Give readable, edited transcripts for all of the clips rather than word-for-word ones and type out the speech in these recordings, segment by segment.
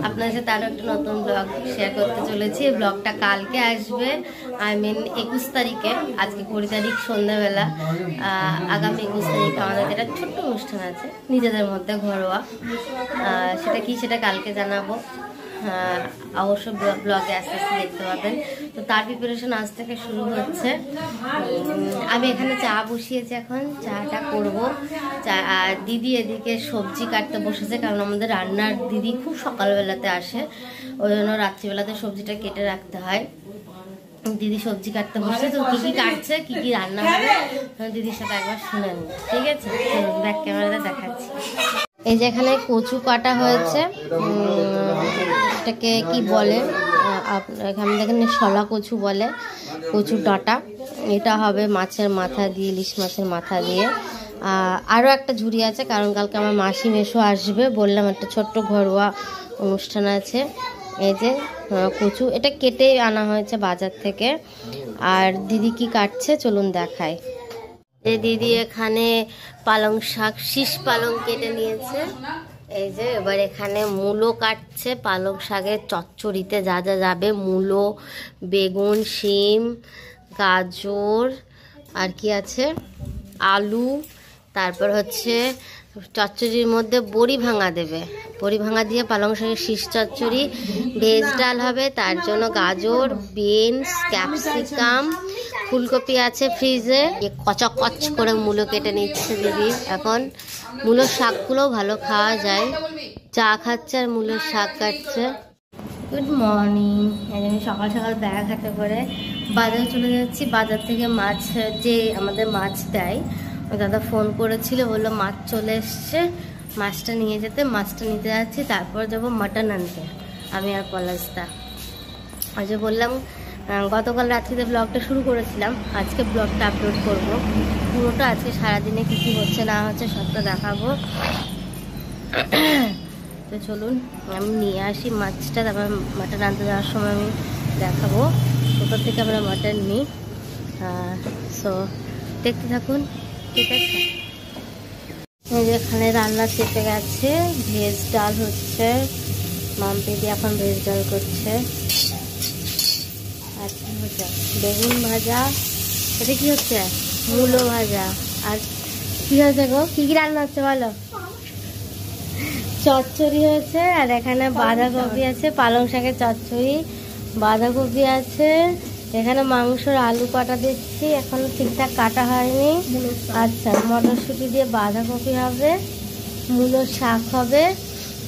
আপনাদের সাথে আরো একটা নতুন ব্লগ শেয়ার করতে চলেছি। ব্লগটা কালকে আসবে, আই মিন 21 তারিখে। আজকে 20 তারিখ সন্ধ্যাবেলা। আগামী 21 তারিখে আমাদের একটা ছোট্ট অনুষ্ঠান আছে নিজেদের মধ্যে, ঘরোয়া। সেটা কি, সেটা কালকে জানাবো। অবশ্য ব্লগে আস্তে আস্তে দেখতে পাবেন। তো তার প্রিপারেশন আজ থেকে শুরু হচ্ছে। আমি এখানে চা বসিয়েছি, এখন চাটা করবো। আর দিদি এদিকে সবজি কাটতে বসেছে, কারণ আমাদের রান্নার দিদি খুব সকালবেলাতে আসে, ওই জন্য রাত্রিবেলাতে সবজিটা কেটে রাখতে হয়। দিদি সবজি কাটতে বসছে, তো কি কি কাটছে, কি কি রান্না হবে দিদির সাথে একবার শুনে নিই, ঠিক আছে? ব্যাক ক্যামেরাতে দেখাচ্ছি। এই যে এখানে কচু কাটা হয়েছে, এটাকে কি বলে এখানে দেখেন, শলা কচু বলে, কচুর ডাঁটা। এটা হবে মাছের মাথা দিয়ে, ইলিশ মাছের মাথা দিয়ে। আরও একটা ঝুড়ি আছে, কারণ কালকে আমার মাসি মেশো আসবে, বললাম একটা ছোট্ট ঘরোয়া অনুষ্ঠান আছে। এই যে কচু, এটা কেটে আনা হয়েছে বাজার থেকে। আর দিদি কি কাটছে চলুন দেখায়। দিদি এখানে পালং শাক, শীষ পালং কেটে নিয়েছে। এই যে এবার এখানে মূলো কাটছে, পালং শাকের চচ্চড়িতে যা যা যাবে, মূলো, বেগুন, শিম, গাজর, আর কি আছে, আলু। তারপর হচ্ছে চচ্চড়ির মধ্যে বড়ি ভাঙা দেবে, বড়ি ভাঙা দিয়ে পালং শাকের শীষ চচ্চড়ি। ভেজ ডাল হবে, তার জন্য গাজর, বিনস, ক্যাপসিকাম, ফুলকপি আছে ফ্রিজে। কচকচ করে মূলো কেটে নিচ্ছে দিদি। এখন মূলোর শাকগুলোও ভালো খাওয়া যায়। চা খাচ্ছে আর মূলোর শাক কাটছে। Good morning. আমি সকাল সকাল ব্যাগ হাতে করে বাজারে চলে যাচ্ছি। বাজার থেকে মাছ, যে আমাদের মাছ দেয়, ওই দাদা ফোন করেছিল, বললো মাছ চলে এসছে, মাছটা নিয়ে যেতে। মাছটা নিতে যাচ্ছি, তারপর যাবো মাটন আনতে, আমি আর পলাশদা। ওই যে বললাম গতকাল রাত্রিতে ব্লগটা শুরু করেছিলাম, আজকে ব্লগটা আপলোড করব পুরোটা। আজকে সারাদিনে কী কী হচ্ছে না হচ্ছে সবটা দেখাবো। তো চলুন আমি নিয়ে আসি মাছটা, তারপর মাটন আনতে যাওয়ার সময় আমি দেখাবো কোথা থেকে আমরা মাটন নিই। সো দেখতে থাকুন, ঠিক আছে? এখানে রান্না চেপে গেছে, ভেজ ডাল হচ্ছে, মাম্পি দিয়ে এখন ভেজ ডাল করছে। আচ্ছা ভাজা, বেগুন ভাজা, এটা কি হচ্ছে, মূলো ভাজা। আর কি হয়েছে গো, কি কি রান্না হচ্ছে বলো? চচ্চড়ি হয়েছে, আর এখানে বাঁধাকপি আছে, পালং শাকের চচ্চড়ি, বাঁধাকপি আছে। এখানে মাংসর আলু কাটা দিচ্ছি, এখনো ঠিকঠাক কাটা হয়নি। আচ্ছা, মটরশুঁটি দিয়ে বাঁধাকপি হবে, মূলোর শাক হবে,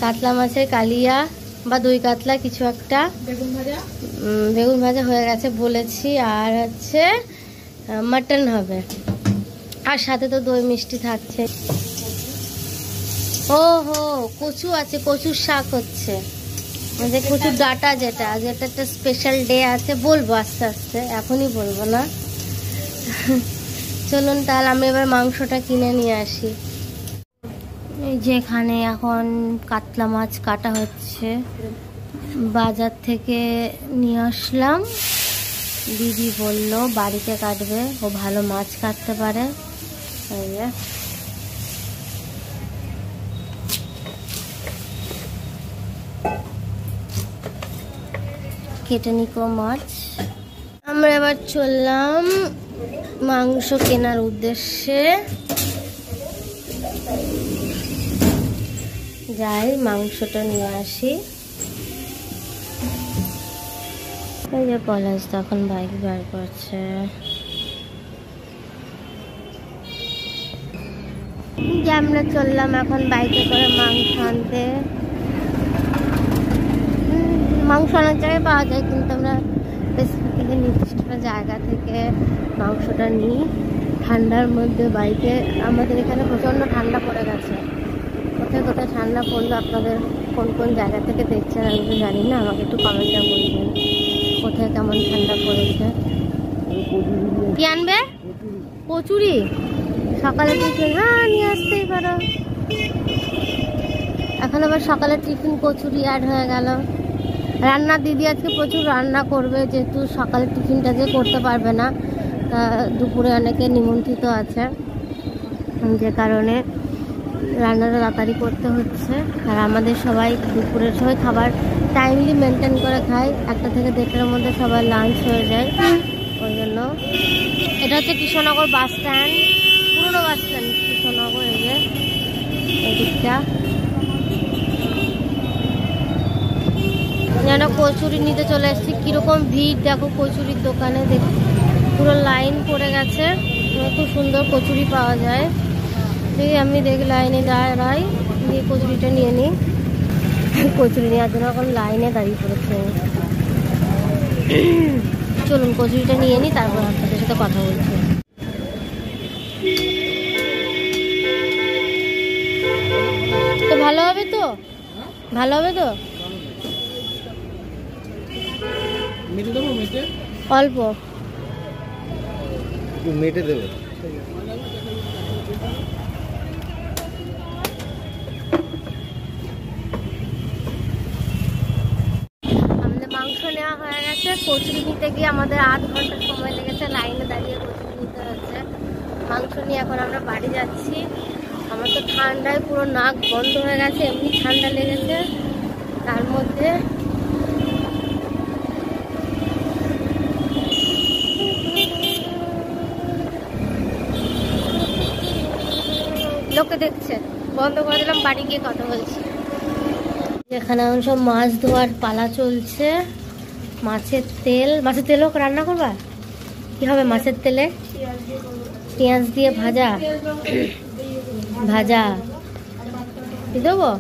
কাতলা মাছের কালিয়া বা দই কাতলা কিছু একটা, বেগুন ভাজা হয়ে গেছে বলেছি। আর হচ্ছে মাটন হবে, আর সাথে তো দই মিষ্টি থাকছে। ও হো, কচু আছে, কচুর শাক হচ্ছে, যে কচুর ডাঁটা, যেটা যেটা একটা স্পেশাল ডে আছে, বলবো আস্তে আস্তে, এখনই বলবো না। চলুন তাহলে আমি এবার মাংসটা কিনে নিয়ে আসি। এই যে এখানে এখন কাতলা মাছ কাটা হচ্ছে, বাজার থেকে নিয়ে আসলাম। দিদি বললো বাড়িতে কাটবে, ও ভালো মাছ কাটতে পারে। এই যে কেটে নিকো মাছ। আমরা এবার চললাম মাংস কেনার উদ্দেশ্যে। যাই মাংসটা নিয়ে আসি। এই যে পলাশ তখন বাইক বার করছে। যে আমরা চললাম এখন বাইকে করে মাংস আনতে। মাংস অনেক জায়গায় পাওয়া যায়, কিন্তু আমরা থেকে নির্দিষ্ট জায়গা থেকে মাংসটা নিই। ঠান্ডার মধ্যে বাইকে, আমাদের এখানে প্রচণ্ড ঠান্ডা পড়ে গেছে। কোথায় কোথায় ঠান্ডা পড়লো, আপনাদের কোন কোন জায়গা থেকে দেখছেন আমি তো জানি না, আমাকে একটু কমেন্টে বলবেন কোথায় কেমন ঠান্ডা পড়েছে। কি আনবে? কচুরি সকালে টিফিন? হ্যাঁ নিয়ে আসতেই পারো। এখন আবার সকালে টিফিন কচুরি অ্যাড হয়ে গেল। রান্না দিদি আজকে প্রচুর রান্না করবে, যেহেতু সকালের টিফিনটা যে করতে পারবে না, দুপুরে অনেকে নিমন্ত্রিত আছে, যে কারণে রান্নাটা তাড়াতাড়ি করতে হচ্ছে। আর আমাদের সবাই দুপুরের সময় খাবার টাইমলি মেনটেন করে খায়, 1টা থেকে 1:30টার মধ্যে সবার লাঞ্চ হয়ে যায়। ওই জন্য এটা হচ্ছে কৃষ্ণনগর বাস স্ট্যান্ড, পুরনো বাস স্ট্যান্ড কৃষ্ণনগর। এই দিকটা যেন কচুরি নিতে চলে এসেছি। কিরকম ভিড় দেখো কচুরির দোকানে, দেখ পুরো লাইন পড়ে গেছে। খুব সুন্দর কচুরি পাওয়া যায়। দেখি আমি দেখি লাইনে দাঁড়াই, দিয়ে কচুরিটা নিয়ে নিই। কচুরি নেওয়ার জন্য এখন লাইনে দাঁড়িয়ে পড়েছে। চলুন কচুরিটা নিয়ে নিই, তারপর আপনাদের সাথে কথা বলছি। তো ভালো হবে তো, ভালো হবে তো, অল্প মেটে দেবে। আমাদের মাংস নেওয়া হয়ে গেছে। কচুরি নিতে গিয়ে আমাদের 8 ঘন্টা সময় লেগেছে, লাইনে দাঁড়িয়ে কচুরি নিতে হচ্ছে। মাংস নিয়ে এখন আমরা বাড়ি যাচ্ছি। আমার তো ঠান্ডায় পুরো নাক বন্ধ হয়ে গেছে, এমনি ঠান্ডা লেগেছে। তার মধ্যে লোকে দেখছে, বন্ধ করে দিলাম, বাড়ি গিয়ে কথা বলছি। এখানে এখন সব মাছ ধোয়ার পালা চলছে। মাছের তেলও রান্না করবা? কি হবে মাছের তেলে? পেঁয়াজ দিয়ে ভাজা দিয়ে দেবো।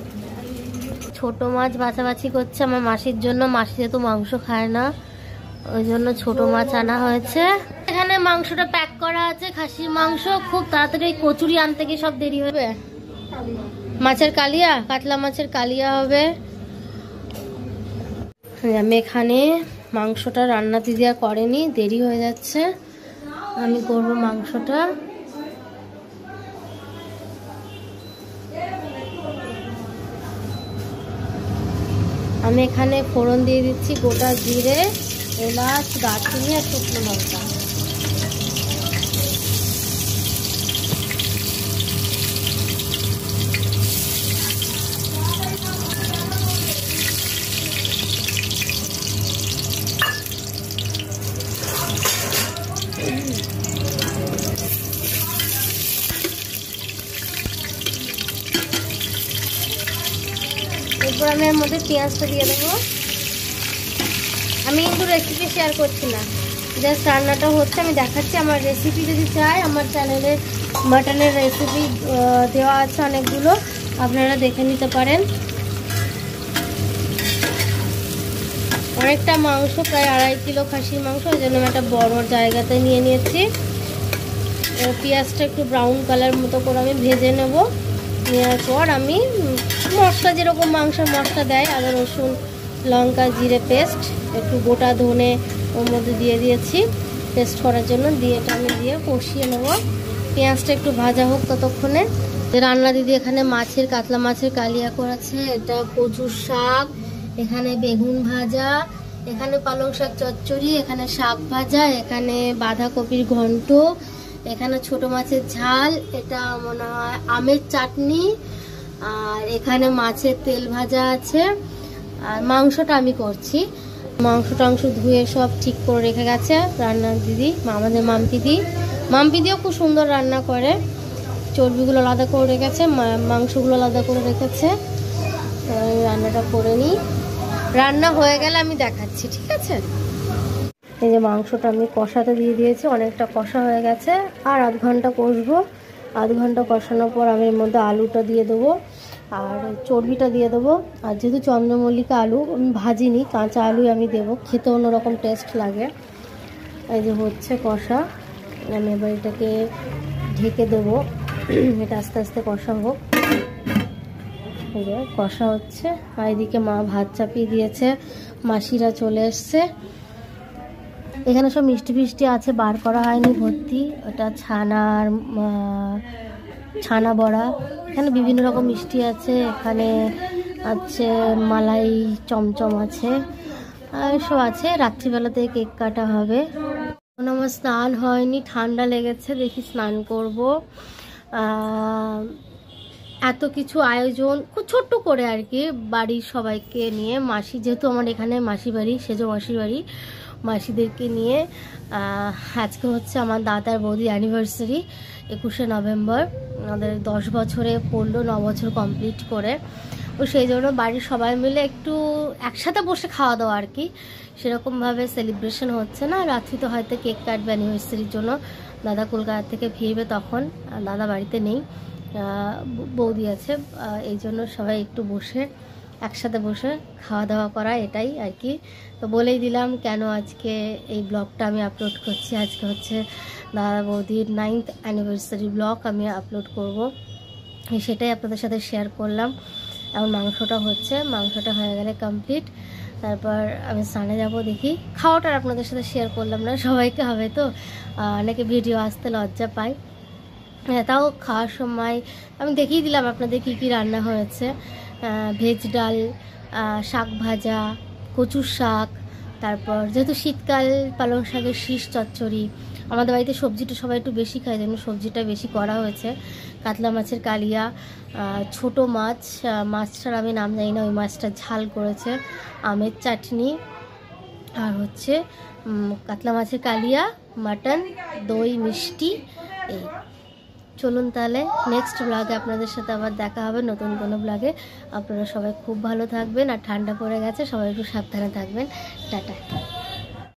ছোট মাছ বাছাবাছি করছে আমার মাসির জন্য। মাসি যেহেতু মাংস খায় না, ওই জন্য ছোট মাছ আনা হয়েছে। এখানে মাংসটা প্যাক করা আছে, খাসির মাংস। খুব তাড়াতাড়ি কচুরি আনতে গিয়ে সব দেরি হবে। মাছের কালিয়া, কাতলা মাছের কালিয়া হবে। আমি এখানে মাংসটা রান্না দিদি আর করেনি, দেরি হয়ে যাচ্ছে, আমি করব মাংসটা। আমি এখানে ফোড়ন দিয়ে দিচ্ছি গোটা জিরে, এলাচ, দারচিনি আর শুকনো লঙ্কা। এরপর আমি এর মধ্যে পেঁয়াজটা দিয়ে দেবো। আমি কিন্তু রেসিপি শেয়ার করছি না, জাস্ট রান্নাটা হচ্ছে আমি দেখাচ্ছি। আমার রেসিপি যদি চাই, আমার চ্যানেলে মাটনের রেসিপি দেওয়া আছে অনেকগুলো, আপনারা দেখে নিতে পারেন। অনেকটা মাংস, প্রায় 2.5 কিলো খাসির মাংস, ওই জন্য আমি একটা বড় জায়গাতে নিয়ে নিয়েছি। পেঁয়াজটা একটু ব্রাউন কালার মতো করে আমি ভেজে নেব। নেওয়ার পর আমি মশলা, যেরকম মাংসের মশলা দেয়, আদা রসুন লঙ্কা জিরে পেস্ট, একটু গোটা ধনে ওর মধ্যে দিয়ে দিয়েছি পেস্ট করার জন্য। দিয়ে এটা আমি দিয়ে কষিয়ে নেব। পেঁয়াজটা একটু ভাজা হোক ততক্ষণে। রান্না দিদি এখানে কাতলা মাছের কালিয়া করেছে। এটা কচুর শাক, এখানে বেগুন ভাজা, এখানে পালং শাক চচ্চড়ি, এখানে শাক ভাজা, এখানে বাঁধাকপির ঘন্ট, এখানে ছোট মাছের ঝাল, এটা মনে হয় আমের চাটনি, আর এখানে মাছের তেল ভাজা আছে। আর মাংসটা আমি করছি। মাংস টাংস ধুয়ে সব ঠিক করে রেখে গেছে রান্নার দিদি, আমাদের মাম্পিদিও খুব সুন্দর রান্না করে। চর্বিগুলো আলাদা করে রেখেছে, মাংসগুলো আলাদা করে রেখেছে। রান্নাটা করে নিই, রান্না হয়ে গেলে আমি দেখাচ্ছি, ঠিক আছে? এই যে মাংসটা আমি কষাতে দিয়ে দিয়েছি, অনেকটা কষা হয়ে গেছে। আর 1/2 ঘন্টা কষবো। 1/2 ঘন্টা কষানোর পর আমি এর মধ্যে আলুটা দিয়ে দেবো আর চর্বিটা দিয়ে দেবো। আর যেহেতু চন্দ্রমল্লিকা আলু আমি ভাজিনি, কাঁচা আলুই আমি দেবো, খেতে অন্যরকম টেস্ট লাগে। এই যে হচ্ছে কষা, আমি এবার এটাকে ঢেকে দেবো। এটা আস্তে আস্তে কষা হোক। এই যে কষা হচ্ছে, আর এদিকে মা ভাত চাপিয়ে দিয়েছে, মাসিরা চলে এসছে। এখানে সব মিষ্টি ফিষ্টি আছে, বার করা হয়নি ভর্তি। ওটা ছানা বড়া, এখানে বিভিন্ন রকম মিষ্টি আছে। এখানে আছে মালাই চমচম আছে, আর সব আছে। রাত্রিবেলাতে কেক কাটা হবে। এখন আমার স্নান হয়নি, ঠান্ডা লেগেছে, দেখি স্নান করব। এত কিছু আয়োজন খুব ছোট্ট করে আর কি, বাড়ির সবাইকে নিয়ে, মাসি যেহেতু আমার এখানে মাসি বাড়ি, সেজো মাসির বাড়ি, মাসিদেরকে নিয়ে আজকে হচ্ছে আমার দাদার বৌদি অ্যানিভার্সারি 21শে নভেম্বর, আমাদের 10 বছরে পড়লো, 9 বছর কমপ্লিট করে। তো সেই জন্য বাড়ির সবাই মিলে একটু একসাথে বসে খাওয়া দাওয়া আর কি, সেরকমভাবে সেলিব্রেশন হচ্ছে না। রাত্রি তো হয়তো কেক কাটবে অ্যানিভার্সারির জন্য, দাদা কলকাতা থেকে ফিরবে তখন, দাদা বাড়িতে নেই, বৌদি আছে, এই জন্য সবাই একটু বসে একসাথে বসে খাওয়া দাওয়া করা, এটাই আর কি। তো বলেই দিলাম কেন আজকে এই ব্লগটা আমি আপলোড করছি। আজকে হচ্ছে দাদা বৌদির 9th অ্যানিভার্সারি ব্লগ আমি আপলোড করব, সেটাই আপনাদের সাথে শেয়ার করলাম। এখন মাংসটা হচ্ছে, মাংসটা হয়ে গেলে কমপ্লিট, তারপর আমি স্নানে যাব। দেখি, খাওয়াটা আপনাদের সাথে শেয়ার করলাম না, সবাইকে হবে তো, অনেকে ভিডিও আসতে লজ্জা পায়। হ্যাঁ, তাও খাওয়ার সময় আমি দেখিয়ে দিলাম আপনাদের কী কী রান্না হয়েছে। ভেজ ডাল, শাক ভাজা, কচুর শাক, তারপর যেহেতু শীতকাল পালং শাকের শীষ চচ্চড়ি। আমাদের বাড়িতে সবজিটা সবাই একটু বেশি খায়, যেন সবজিটা বেশি করা হয়েছে। কাতলা মাছের কালিয়া, ছোট মাছ, মাছটার আমি নাম জানি না, ওই মাছটা ঝাল করেছে, আমের চাটনি, আর হচ্ছে কাতলা মাছের কালিয়া, মাটন, দই, মিষ্টি। এই চলুন তাহলে নেক্সট ব্লগে আপনাদের সাথে আবার দেখা হবে, নতুন কোনো ব্লগে। আপনারা সবাই খুব ভালো থাকবেন, আর ঠান্ডা পড়ে গেছে, সবাই একটু সাবধানে থাকবেন। টাটা।